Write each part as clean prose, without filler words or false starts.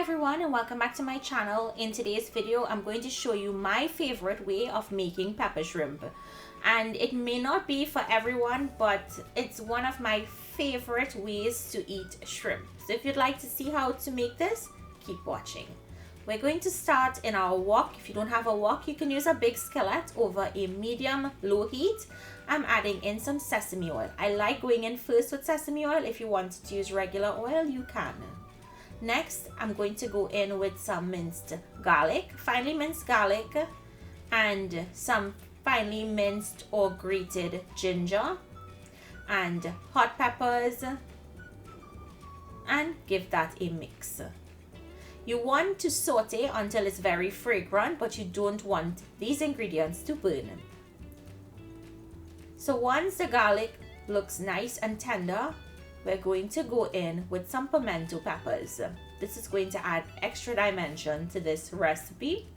everyone, and welcome back to my channel. In today's video I'm going to show you my favorite way of making pepper shrimp, and it may not be for everyone, but it's one of my favorite ways to eat shrimp. So if you'd like to see how to make this, keep watching. We're going to start in our wok. If you don't have a wok, you can use a big skillet over a medium low heat. I'm adding in some sesame oil. I like going in first with sesame oil. If you want to use regular oil, you can. Next, I'm going to go in with some minced garlic, finely minced garlic, and some finely minced or grated ginger, and hot peppers, and give that a mix. You want to saute until it's very fragrant, but you don't want these ingredients to burn. So once the garlic looks nice and tender, we're going to go in with some pimento peppers. This is going to add extra dimension to this recipe.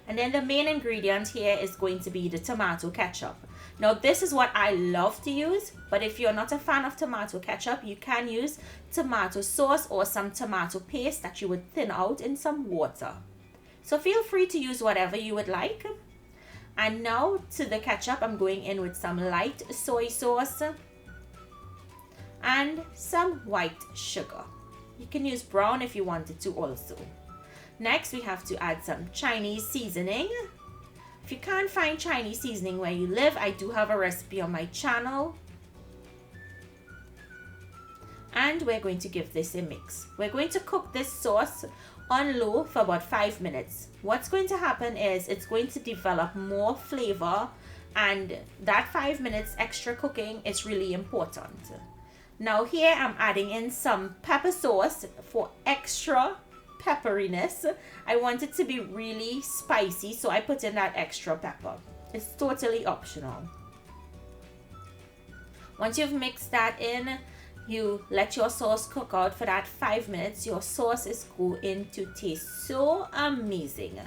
And then the main ingredient here is going to be the tomato ketchup. Now this is what I love to use, but if you're not a fan of tomato ketchup, you can use tomato sauce or some tomato paste that you would thin out in some water. So feel free to use whatever you would like. And now to the ketchup, I'm going in with some light soy sauce and some white sugar. You can use brown if you wanted to also. Next, we have to add some Chinese seasoning. If you can't find Chinese seasoning where you live, I do have a recipe on my channel. And we're going to give this a mix. We're going to cook this sauce on low for about 5 minutes. What's going to happen is it's going to develop more flavor, and that 5 minutes extra cooking is really important. Now here I'm adding in some pepper sauce for extra pepperiness. I want it to be really spicy, so I put in that extra pepper. It's totally optional. Once you've mixed that in, you let your sauce cook out for that 5 minutes. Your sauce is going to taste so amazing.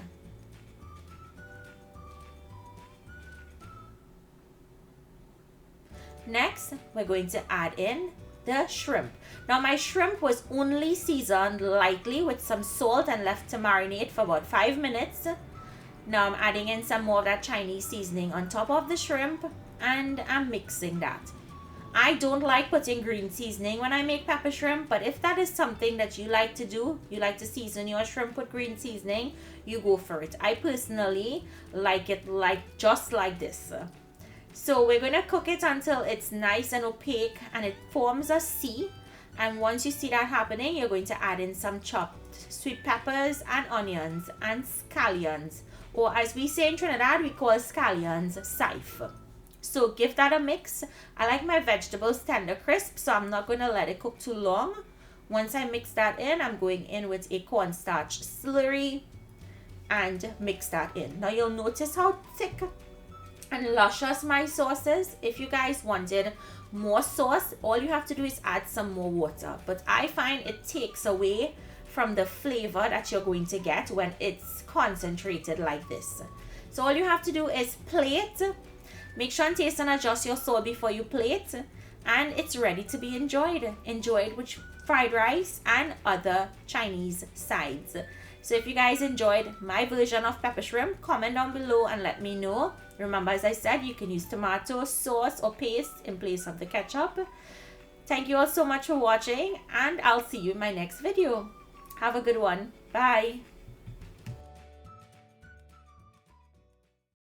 Next, we're going to add in the shrimp. Now my shrimp was only seasoned lightly with some salt and left to marinate for about 5 minutes. Now I'm adding in some more of that Chinese seasoning on top of the shrimp, and I'm mixing that. I don't like putting green seasoning when I make pepper shrimp, but if that is something that you like to do, you like to season your shrimp with green seasoning, you go for it. I personally like it just like this. So we're going to cook it until it's nice and opaque and it forms a C. And once you see that happening, you're going to add in some chopped sweet peppers and onions and scallions. Or as we say in Trinidad, we call scallions siph. So give that a mix. I like my vegetables tender crisp, so I'm not going to let it cook too long. Once I mix that in, I'm going in with a cornstarch slurry and mix that in. Now you'll notice how thick and luscious my sauce is. If you guys wanted more sauce, all you have to do is add some more water, but I find it takes away from the flavor that you're going to get when it's concentrated like this. So all you have to do is plate. Make sure and taste and adjust your salt before you plate, and it's ready to be enjoyed. Enjoy it with fried rice and other Chinese sides. So if you guys enjoyed my version of pepper shrimp, comment down below and let me know. Remember, as I said, you can use tomato sauce or paste in place of the ketchup. Thank you all so much for watching, and I'll see you in my next video. Have a good one. Bye.